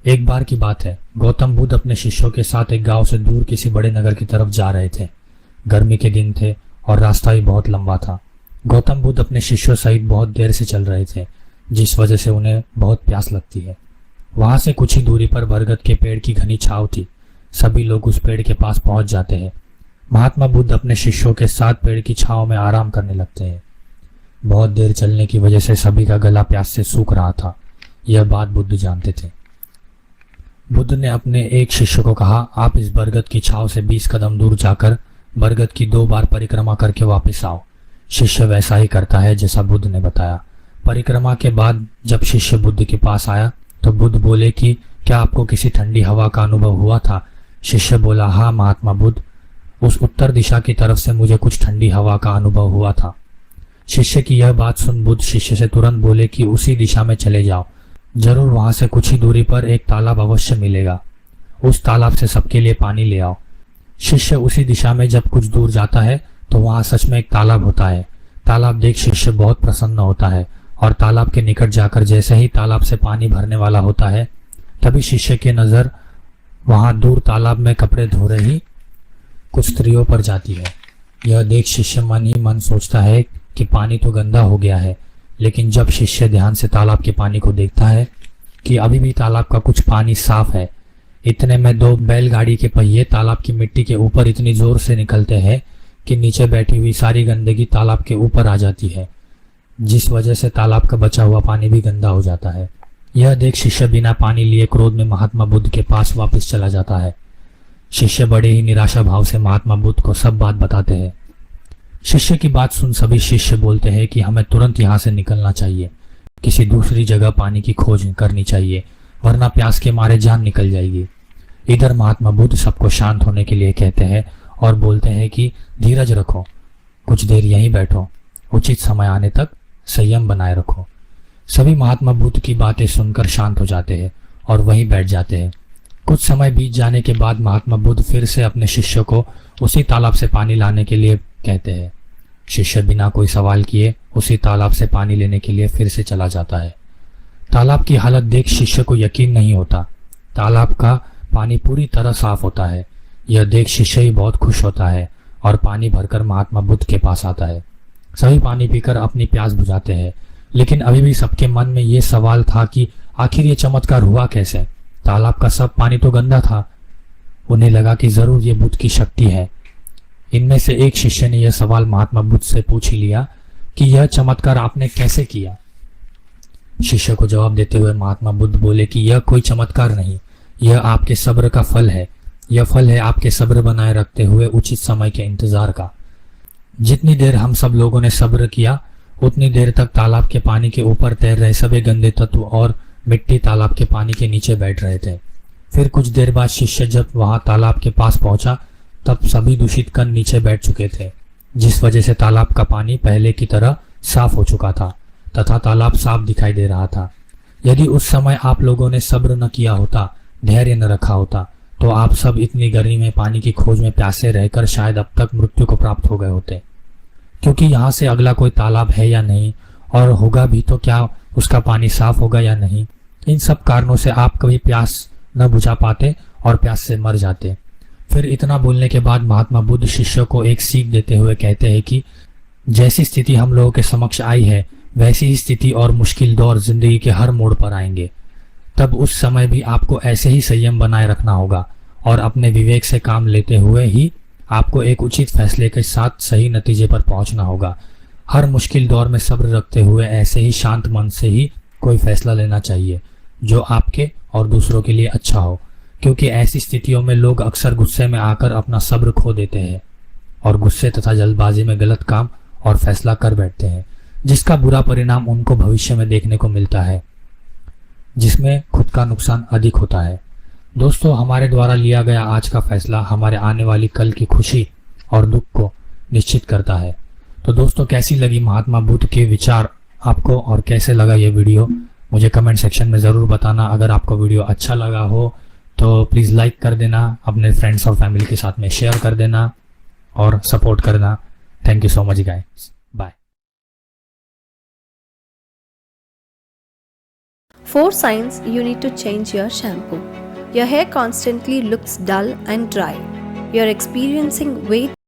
एक बार की बात है, गौतम बुद्ध अपने शिष्यों के साथ एक गांव से दूर किसी बड़े नगर की तरफ जा रहे थे। गर्मी के दिन थे और रास्ता भी बहुत लंबा था। गौतम बुद्ध अपने शिष्यों सहित बहुत देर से चल रहे थे, जिस वजह से उन्हें बहुत प्यास लगती है। वहां से कुछ ही दूरी पर बरगद के पेड़ की घनी छांव थी। सभी लोग उस पेड़ के पास पहुंच जाते हैं। महात्मा बुद्ध अपने शिष्यों के साथ पेड़ की छांव में आराम करने लगते हैं। बहुत देर चलने की वजह से सभी का गला प्यास से सूख रहा था। यह बात बुद्ध जानते थे। बुद्ध ने अपने एक शिष्य को कहा, आप इस बरगद की छांव से 20 कदम दूर जाकर बरगद की 2 बार परिक्रमा करके वापस आओ। शिष्य वैसा ही करता है जैसा बुद्ध ने बताया। परिक्रमा के बाद जब शिष्य बुद्ध के पास आया तो बुद्ध बोले कि क्या आपको किसी ठंडी हवा का अनुभव हुआ था? शिष्य बोला, हाँ महात्मा बुद्ध, उस उत्तर दिशा की तरफ से मुझे कुछ ठंडी हवा का अनुभव हुआ था। शिष्य की यह बात सुन बुद्ध शिष्य से तुरंत बोले कि उसी दिशा में चले जाओ, जरूर वहां से कुछ ही दूरी पर एक तालाब अवश्य मिलेगा। उस तालाब से सबके लिए पानी ले आओ। शिष्य उसी दिशा में जब कुछ दूर जाता है तो वहां सच में एक तालाब होता है। तालाब देख शिष्य बहुत प्रसन्न होता है और तालाब के निकट जाकर जैसे ही तालाब से पानी भरने वाला होता है, तभी शिष्य की नजर वहां दूर तालाब में कपड़े धो रही कुछ स्त्रियों पर जाती है। यह देख शिष्य मन ही मन सोचता है कि पानी तो गंदा हो गया है, लेकिन जब शिष्य ध्यान से तालाब के पानी को देखता है कि अभी भी तालाब का कुछ पानी साफ है, इतने में 2 बैलगाड़ी के पहिए तालाब की मिट्टी के ऊपर इतनी जोर से निकलते हैं कि नीचे बैठी हुई सारी गंदगी तालाब के ऊपर आ जाती है, जिस वजह से तालाब का बचा हुआ पानी भी गंदा हो जाता है। यह देख शिष्य बिना पानी लिए क्रोध में महात्मा बुद्ध के पास वापस चला जाता है। शिष्य बड़े ही निराशा भाव से महात्मा बुद्ध को सब बात बताते हैं। शिष्य की बात सुन सभी शिष्य बोलते हैं कि हमें तुरंत यहाँ से निकलना चाहिए, किसी दूसरी जगह पानी की खोज करनी चाहिए, वरना प्यास के मारे जान निकल जाएगी। इधर महात्मा बुद्ध सबको शांत होने के लिए कहते हैं और बोलते हैं कि धीरज रखो, कुछ देर यहीं बैठो, उचित समय आने तक संयम बनाए रखो। सभी महात्मा बुद्ध की बातें सुनकर शांत हो जाते हैं और वहीं बैठ जाते हैं। कुछ समय बीत जाने के बाद महात्मा बुद्ध फिर से अपने शिष्य को उसी तालाब से पानी लाने के लिए कहते हैं। शिष्य बिना कोई सवाल किए उसी तालाब से पानी लेने के लिए फिर से चला जाता है। तालाब की हालत देख शिष्य को यकीन नहीं होता। तालाब का पानी पूरी तरह साफ होता है। यह देख शिष्य ही बहुत खुश होता है और पानी भरकर महात्मा बुद्ध के पास आता है। सभी पानी पीकर अपनी प्यास बुझाते हैं, लेकिन अभी भी सबके मन में ये सवाल था कि आखिर ये चमत्कार हुआ कैसे? तालाब का सब पानी तो गंदा था। उन्हें लगा कि जरूर ये बुद्ध की शक्ति है। इनमें से एक शिष्य ने यह सवाल महात्मा बुद्ध से पूछ ही लिया कि यह चमत्कार आपने कैसे किया? शिष्य को जवाब देते हुए महात्मा बुद्ध बोले कि यह कोई चमत्कार नहीं, यह आपके सब्र का फल है। यह फल है आपके सब्र बनाए रखते हुए उचित समय के इंतजार का। जितनी देर हम सब लोगों ने सब्र किया, उतनी देर तक तालाब के पानी के ऊपर तैर रहे सभी गंदे तत्व और मिट्टी तालाब के पानी के नीचे बैठ रहे थे। फिर कुछ देर बाद शिष्य जब वहां तालाब के पास पहुंचा, तब सभी दूषित कण नीचे बैठ चुके थे, जिस वजह से तालाब का पानी पहले की तरह साफ हो चुका था तथा तालाब साफ दिखाई दे रहा था। यदि उस समय आप लोगों ने सब्र न किया होता, धैर्य न रखा होता, तो आप सब इतनी गर्मी में पानी की खोज में प्यासे रहकर शायद अब तक मृत्यु को प्राप्त हो गए होते। क्योंकि यहाँ से अगला कोई तालाब है या नहीं, और होगा भी तो क्या उसका पानी साफ होगा या नहीं, इन सब कारणों से आप कभी प्यास न बुझा पाते और प्यास से मर जाते। फिर इतना बोलने के बाद महात्मा बुद्ध शिष्य को एक सीख देते हुए कहते हैं कि जैसी स्थिति हम लोगों के समक्ष आई है, वैसी ही स्थिति और मुश्किल दौर जिंदगी के हर मोड़ पर आएंगे। तब उस समय भी आपको ऐसे ही संयम बनाए रखना होगा और अपने विवेक से काम लेते हुए ही आपको एक उचित फैसले के साथ सही नतीजे पर पहुंचना होगा। हर मुश्किल दौर में सब्र रखते हुए ऐसे ही शांत मन से ही कोई फैसला लेना चाहिए जो आपके और दूसरों के लिए अच्छा हो, क्योंकि ऐसी स्थितियों में लोग अक्सर गुस्से में आकर अपना सब्र खो देते हैं और गुस्से तथा जल्दबाजी में गलत काम और फैसला कर बैठते हैं, जिसका बुरा परिणाम उनको भविष्य में देखने को मिलता है, जिसमें खुद का नुकसान अधिक होता है। दोस्तों, हमारे द्वारा लिया गया आज का फैसला हमारे आने वाली कल की खुशी और दुख को निश्चित करता है। तो दोस्तों, कैसी लगी महात्मा बुद्ध के विचार आपको और कैसे लगा ये वीडियो, मुझे कमेंट सेक्शन में ज़रूर बताना। अगर आपको वीडियो अच्छा लगा हो तो प्लीज़ लाइक कर देना, अपने फ्रेंड्स और फैमिली के साथ में शेयर कर देना और सपोर्ट करना। Thank you so much guys, bye. 4 signs you need to change your shampoo. Your hair constantly looks dull and dry. You're experiencing weight